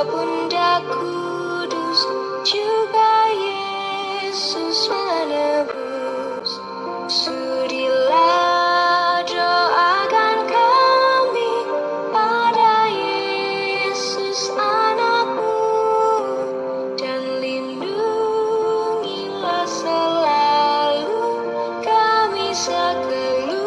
Bunda Kudus, juga Yesus menebus. Sudilah doakan kami pada Yesus anakmu, dan lindungilah selalu kami sekeluarga.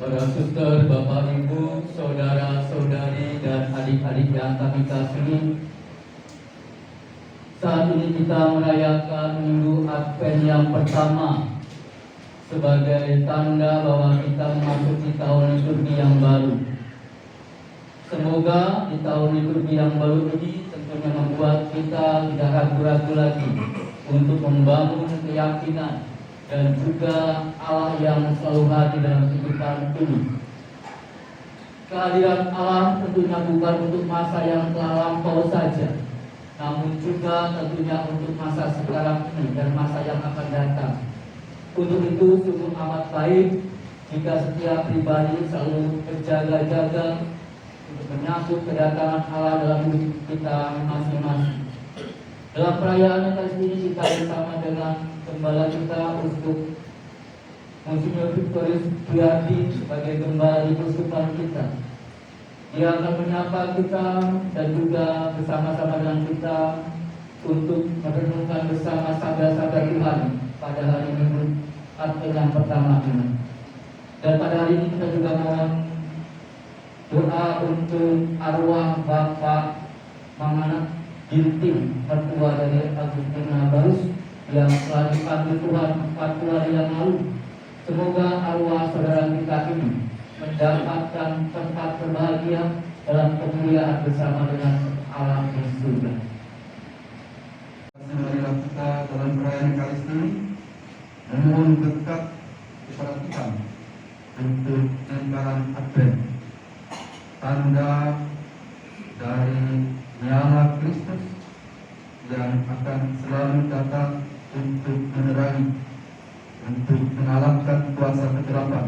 Para suster, bapak, ibu, saudara, saudari, dan adik-adik yang kami kasihi, saat ini kita merayakan Minggu Advent yang pertama sebagai tanda bahwa kita memasuki tahun liturgi yang baru. Semoga di tahun liturgi yang baru ini tentunya membuat kita tidak ragu-ragu lagi untuk membangun keyakinan dan juga Allah yang selalu hadir dalam kehidupan ini. Kehadiran Allah tentunya bukan untuk masa yang telah lampau saja, namun juga tentunya untuk masa sekarang ini dan masa yang akan datang. Untuk itu sungguh amat baik jika setiap pribadi selalu berjaga-jaga untuk menyambut kedatangan Allah dalam hidup kita masing-masing. Dalam perayaan yang kali ini kita bersama dengan gembala kita untuk Monsignor Victorius Priadi sebagai gembala di keuskupan kita. Dia akan menyapa kita dan juga bersama-sama dengan kita untuk merenungkan bersama sabda-sabda Tuhan pada hari Minggu Advent yang pertama ini. Dan pada hari ini kita juga mohon doa untuk arwah Bapak Manganak Ginting, mertua dari Agustina Barus yang telah dipanggil Tuhan 40 hari yang lalu. Semoga arwah saudara kita ini mendapatkan tempat berbahagia dalam kemuliaan bersama dengan Allah di surga. Marilah kita dalam perayaan Kamis ini memohon berkat kepada Tuhan untuk lingkaran Advent, tanda dari nyala Kristus yang akan selalu datang untuk menerangi, untuk mengalahkan kuasa kegelapan,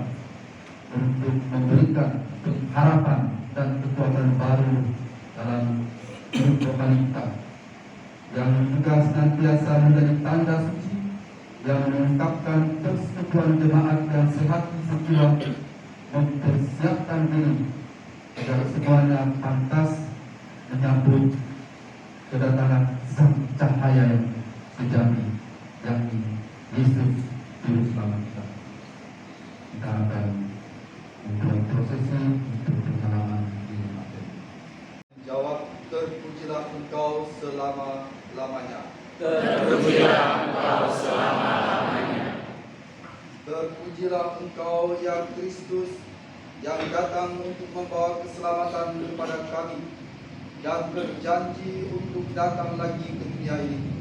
untuk memberikan pengharapan dan kekuatan baru dalam hidup rohani kita, yang juga senantiasa menjadi tanda suci yang mengungkapkan persekutuan jemaat yang sehati sejiwa, mempersiapkan diri agar semuanya pantas menyambut kedatangan Sang Cahaya yang sejati, yakni Yesus Juru Selamat kita. Kita akan membuat prosesi untuk penyelaman di Advent. Jawab, terpujilah Engkau selama-lamanya. Terpujilah Engkau selama-lamanya. Terpujilah Engkau yang Kristus, yang datang untuk membawa keselamatan kepada kami dan berjanji untuk datang lagi ke dunia ini.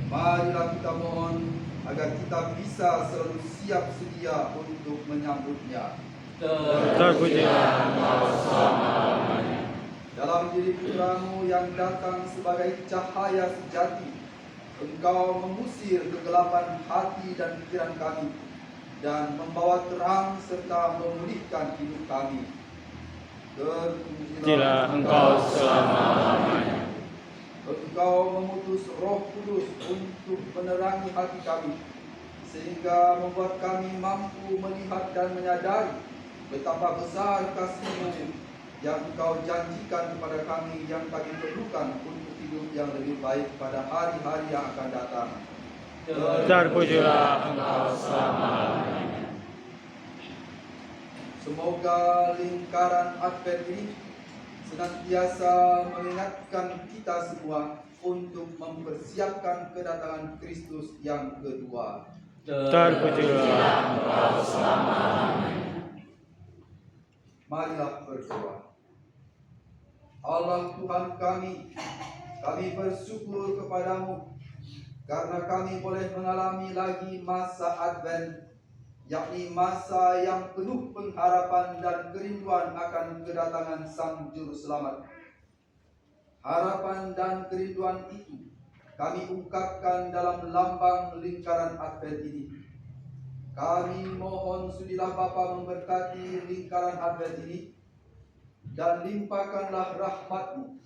Marilah kita mohon agar kita bisa selalu siap sedia untuk menyambutnya. Terpujilah Engkau selama-lamanya. Dalam diri Putramu yang datang sebagai cahaya sejati, Engkau mengusir kegelapan hati dan pikiran kami dan membawa terang serta memulihkan hidup kami. Terpujilah Engkau selama-lamanya. Engkau mengutus Roh Kudus untuk menerangi hati kami, sehingga membuat kami mampu melihat dan menyadari betapa besar kasih-Mu yang Engkau janjikan kepada kami yang kami perlukan untuk hidup yang lebih baik pada hari-hari yang akan datang. Terpujilah Engkau selama-lamanya. Semoga lingkaran Advent ini senantiasa mengingatkan kita semua untuk mempersiapkan kedatangan Kristus yang kedua. Terpujilah Engkau selama-lamanya. Marilah berdoa. Allah Tuhan kami bersyukur kepadamu karena kami boleh mengalami lagi masa Advent, yakni masa yang penuh pengharapan dan kerinduan akan kedatangan Sang Juru Selamat. Harapan dan kerinduan itu kami ungkapkan dalam lambang lingkaran Advent ini. Kami mohon sudilah Bapa memberkati lingkaran Advent ini dan limpahkanlah rahmat-Mu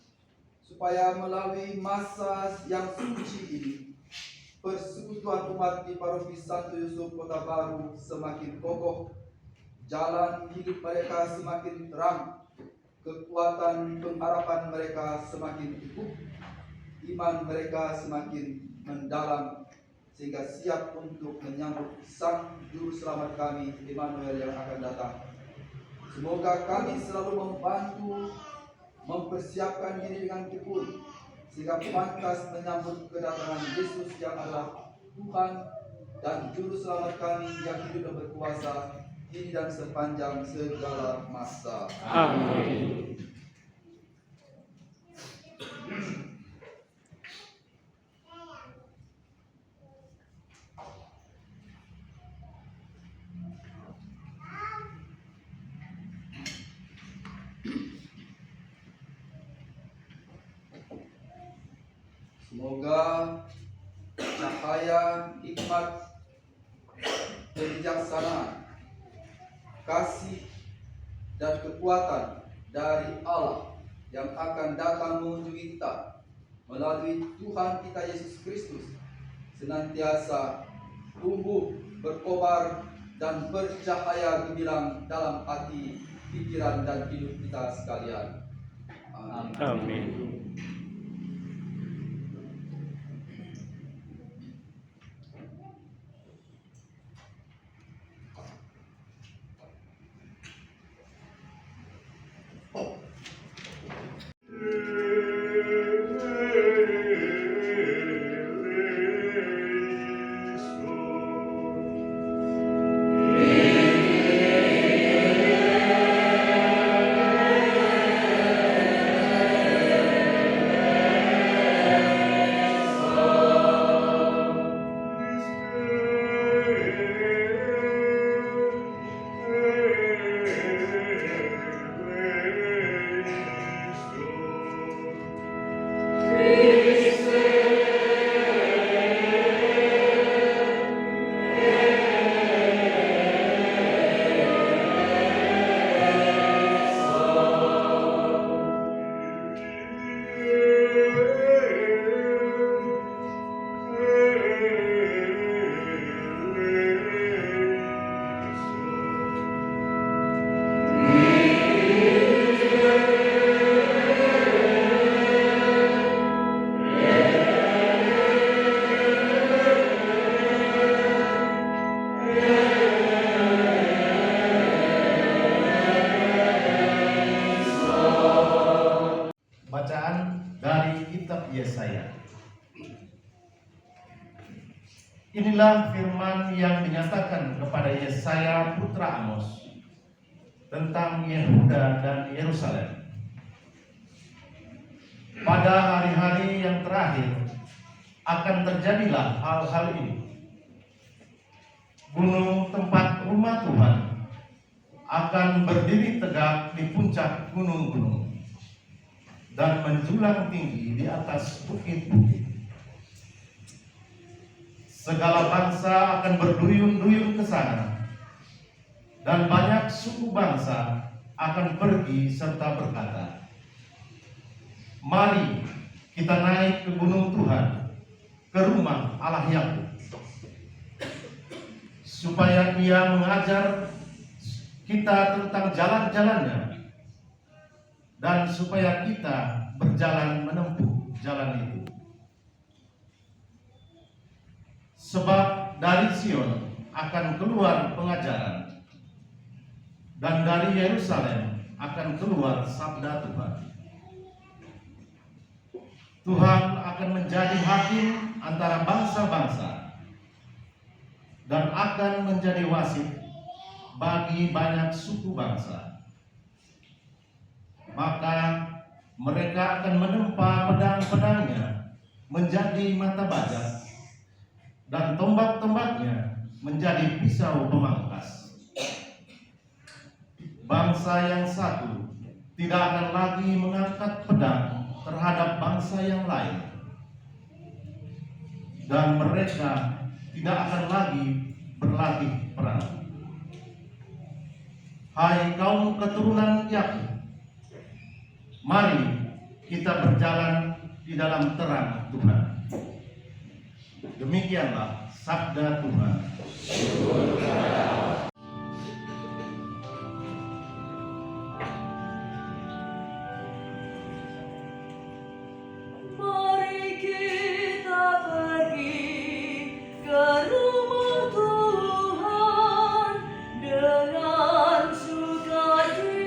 supaya melalui masa yang suci ini persekutuan umat di Paroki Santo Yusuf Kota Baru semakin kokoh, jalan hidup mereka semakin terang, kekuatan pengharapan mereka semakin teguh, iman mereka semakin mendalam, sehingga siap untuk menyambut Sang Juru Selamat kami, Immanuel, yang akan datang. Semoga kami selalu membantu mempersiapkan diri dengan tekun, sehingga pantas menyambut kedatangan Yesus yang adalah Tuhan dan Juru Selamat kami yang hidup dan berkuasa kini dan sepanjang segala masa. Amin. Semoga cahaya, hikmat, kebijaksanaan, kasih, dan kekuatan dari Allah yang akan datang mengunjungi kita melalui Tuhan kita Yesus Kristus senantiasa tumbuh, berkobar, dan bercahaya gemilang dalam hati, pikiran, dan hidup kita sekalian. Amin. Amin. Yesaya. Inilah firman yang dinyatakan kepada Yesaya putra Amos tentang Yehuda dan Yerusalem. Pada hari-hari yang terakhir akan terjadilah hal-hal ini. Gunung tempat rumah Tuhan akan berdiri tegak di puncak gunung-gunung dan menjulang tinggi di atas bukit-bukit. Segala bangsa akan berduyun-duyun ke sana, dan banyak suku bangsa akan pergi serta berkata, "Mari kita naik ke gunung Tuhan, ke rumah Allah Yakub, supaya Ia mengajar kita tentang jalan-jalannya, dan supaya kita berjalan menempuh jalan itu. Sebab dari Sion akan keluar pengajaran, dan dari Yerusalem akan keluar sabda Tuhan. Tuhan akan menjadi hakim antara bangsa-bangsa, dan akan menjadi wasit bagi banyak suku bangsa. Maka mereka akan menempa pedang-pedangnya menjadi mata bajak, dan tombak-tombaknya menjadi pisau pemangkas. Bangsa yang satu tidak akan lagi mengangkat pedang terhadap bangsa yang lain, dan mereka tidak akan lagi berlatih perang. Hai kaum keturunan Yakub, mari kita berjalan di dalam terang Tuhan." Demikianlah sabda Tuhan. Mari kita pergi ke rumah Tuhan dengan sukacita.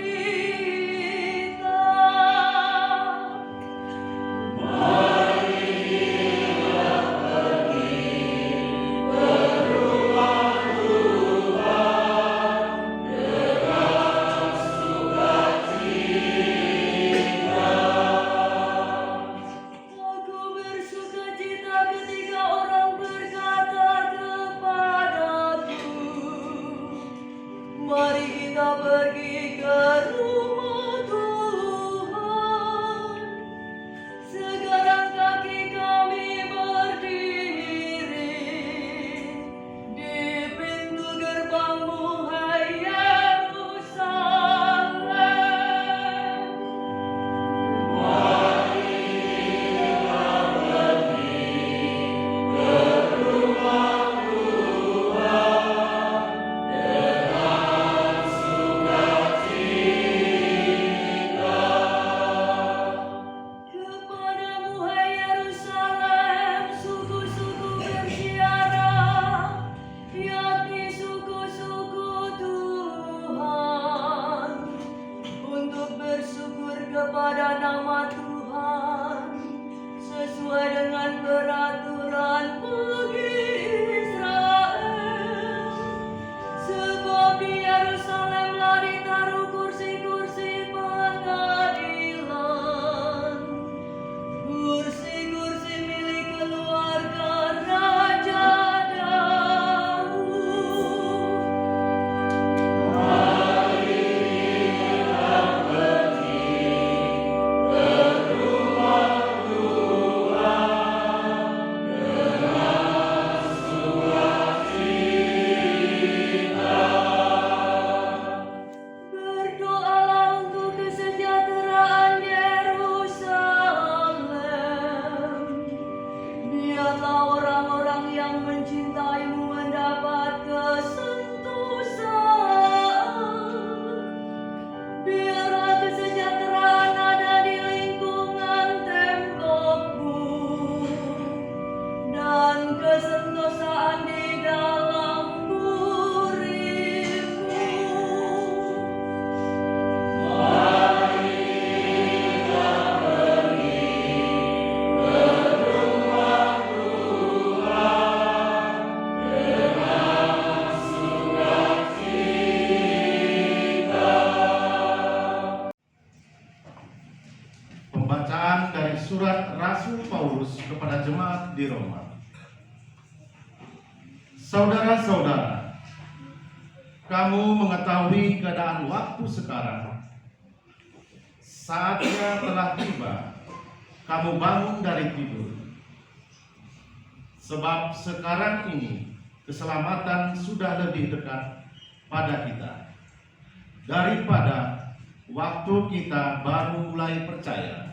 Aku bersukacita ketika orang berkata kepadaku, "Mari kita pergi ke rumah Tuhan." Sekarang kaki kami berdiri di pintu gerbangmu, hai Yerusalem. Aku surat Rasul Paulus kepada jemaat di Roma. Saudara-saudara, kamu mengetahui keadaan waktu sekarang. Saatnya telah tiba, kamu bangun dari tidur. Sebab sekarang ini keselamatan sudah lebih dekat pada kita daripada waktu kita baru mulai percaya.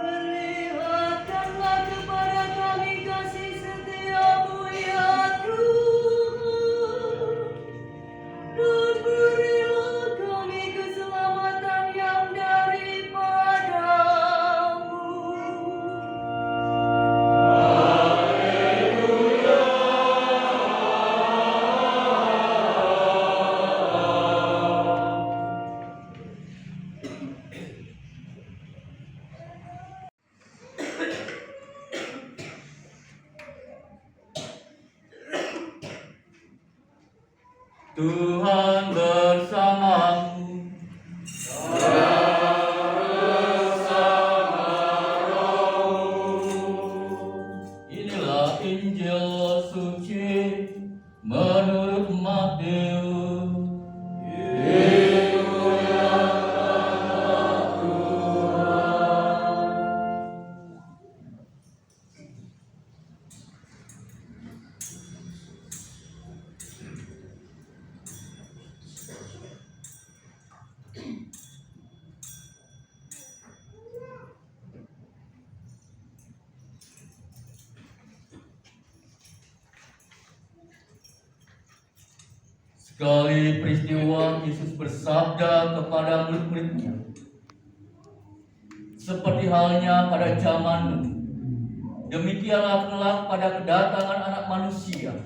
Perlihatkanlah kepada kami kasih setiamu ya Tuhan, dan berilah kami keselamatan yang daripadamu. Tuhan bersamamu. Inilah Injil suci menurut Matius. Sekali peristiwa Yesus bersabda kepada murid-muridnya, seperti halnya pada zaman Nuh, demikianlah kelak pada kedatangan Anak Manusia.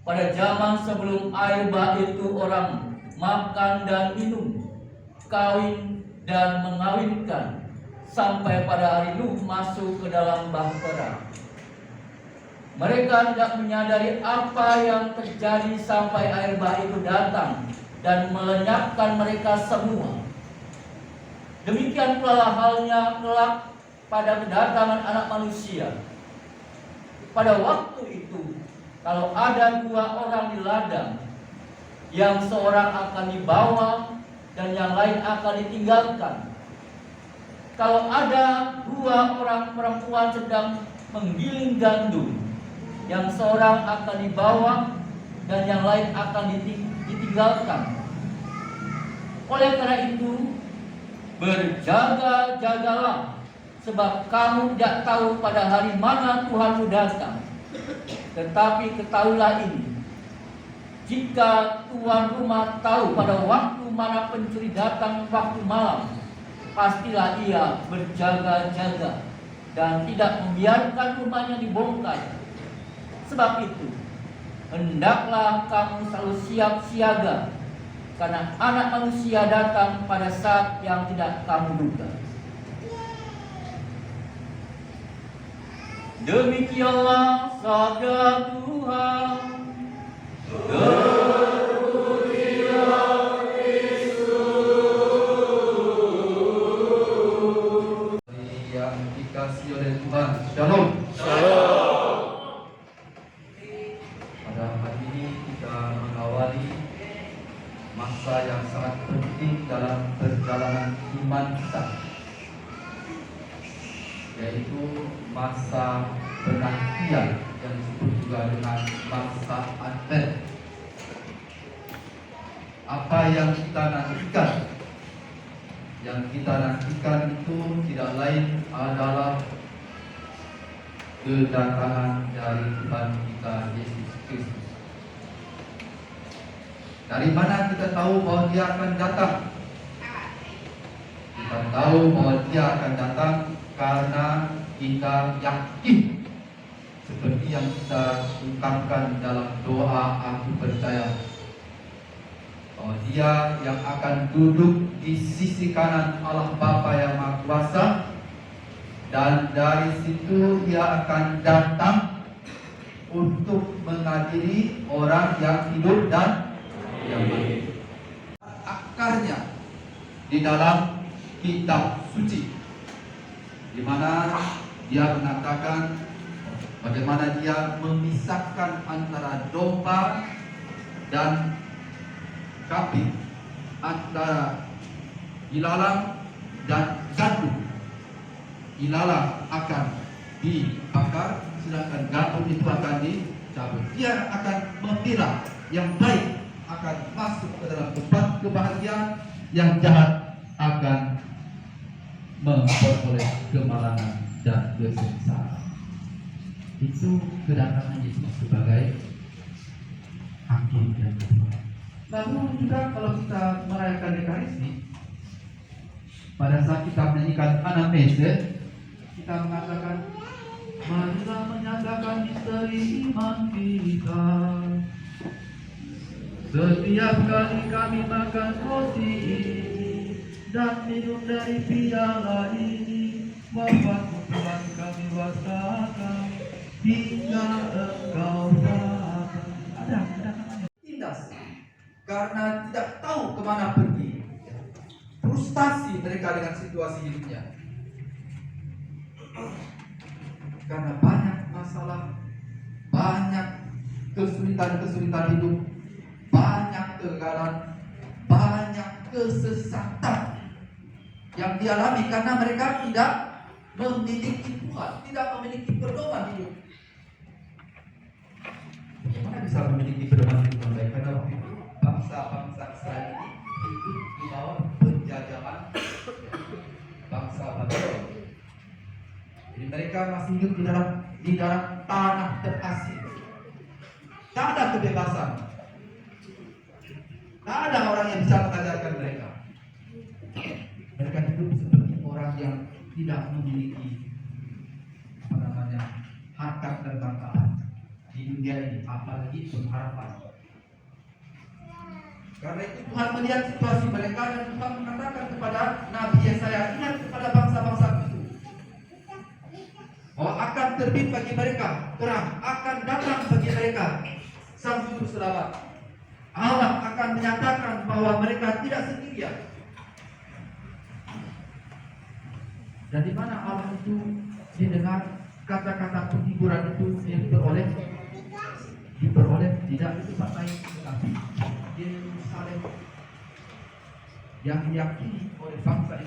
Pada zaman sebelum air bah itu orang makan dan minum, kawin dan mengawinkan, sampai pada hari Nuh masuk ke dalam bahtera. Mereka tidak menyadari apa yang terjadi sampai air bah itu datang dan melenyapkan mereka semua. Demikian pula halnya kelak pada kedatangan Anak Manusia. Pada waktu itu, kalau ada dua orang di ladang, yang seorang akan dibawa dan yang lain akan ditinggalkan. Kalau ada dua orang perempuan sedang menggiling gandum, yang seorang akan dibawa dan yang lain akan ditinggalkan. Oleh karena itu, berjaga-jagalah, sebab kamu tidak tahu pada hari mana Tuhanmu datang. Tetapi ketahuilah ini, jika tuan rumah tahu pada waktu mana pencuri datang waktu malam, pastilah ia berjaga-jaga dan tidak membiarkan rumahnya dibongkar. Sebab itu, hendaklah kamu selalu siap siaga, karena Anak Manusia datang pada saat yang tidak kamu duga. Demikianlah sabda Tuhan. Yang dikasihi oleh Tuhan, Shalom. Pada hari ini kita mengawali masa yang sangat penting dalam perjalanan iman kita, yaitu masa penantian yang disebut juga dengan masa Advent. Apa yang kita nantikan? Yang kita nantikan itu tidak lain adalah kedatangan dari Tuhan kita Yesus Kristus. Dari mana kita tahu bahwa Dia akan datang? Kita tahu bahwa Dia akan datang karena kita yakin seperti yang kita ungkapkan dalam doa aku percaya bahwa Dia yang akan duduk di sisi kanan Allah Bapa yang Maha Kuasa, dan dari situ Dia akan datang untuk mengadili orang yang hidup dan yang mati. Akarnya di dalam kitab suci, di mana Dia mengatakan bagaimana Dia memisahkan antara domba dan kambing, antara ilalang dan gandum. Ilalang akan dibakar, sedangkan gandum itu akan dicabut. Dia akan memilah yang baik akan masuk ke dalam tempat kebahagiaan, yang jahat akan memperoleh kemalangan dan kesengsaraan. Itu kedatangan Yesus sebagai hakim yang kedua. Lalu juga kalau kita merayakan Ekaristi, pada saat kita menyanyikan Anamnese, kita mengatakan, marilah menyatakan misteri iman kita. Setiap kali kami makan roti ini dan minum dari piala ini, wafatmu Tuhan kami rasakan hingga Engkau datang. Ada tindas karena tidak tahu kemana pergi. Frustasi mereka dengan situasi hidupnya, karena banyak masalah, banyak kesulitan hidup, banyak kegagalan, banyak kesesatan yang dialami karena mereka tidak memiliki Tuhan, tidak memiliki pedoman hidup. Bagaimana bisa memiliki pedoman hidup yang baik? Karena waktu itu bangsa-bangsa Israel ini hidup di bawah penjajahan bangsa Babylon. Jadi mereka masih hidup di dalam tanah terasing. Tak ada kebebasan. Tak ada orang yang bisa mengajarkan mereka. Mereka hidup seperti orang yang tidak memiliki harkat dan martabat di dunia ini, apalagi pengharapan. Karena itu Tuhan melihat situasi mereka dan Tuhan mengatakan kepada Nabi Yesaya, ingat kepada bangsa-bangsa itu, bahwa akan terbit bagi mereka terang, akan datang bagi mereka Sang Juru Selamat. Allah akan menyatakan bahwa mereka tidak sendirian. Dan di mana Allah itu didengar kata-kata penghiburan itu diperoleh tidak di tempat lain, tetapi di Yerusalem yang diyakini oleh bangsa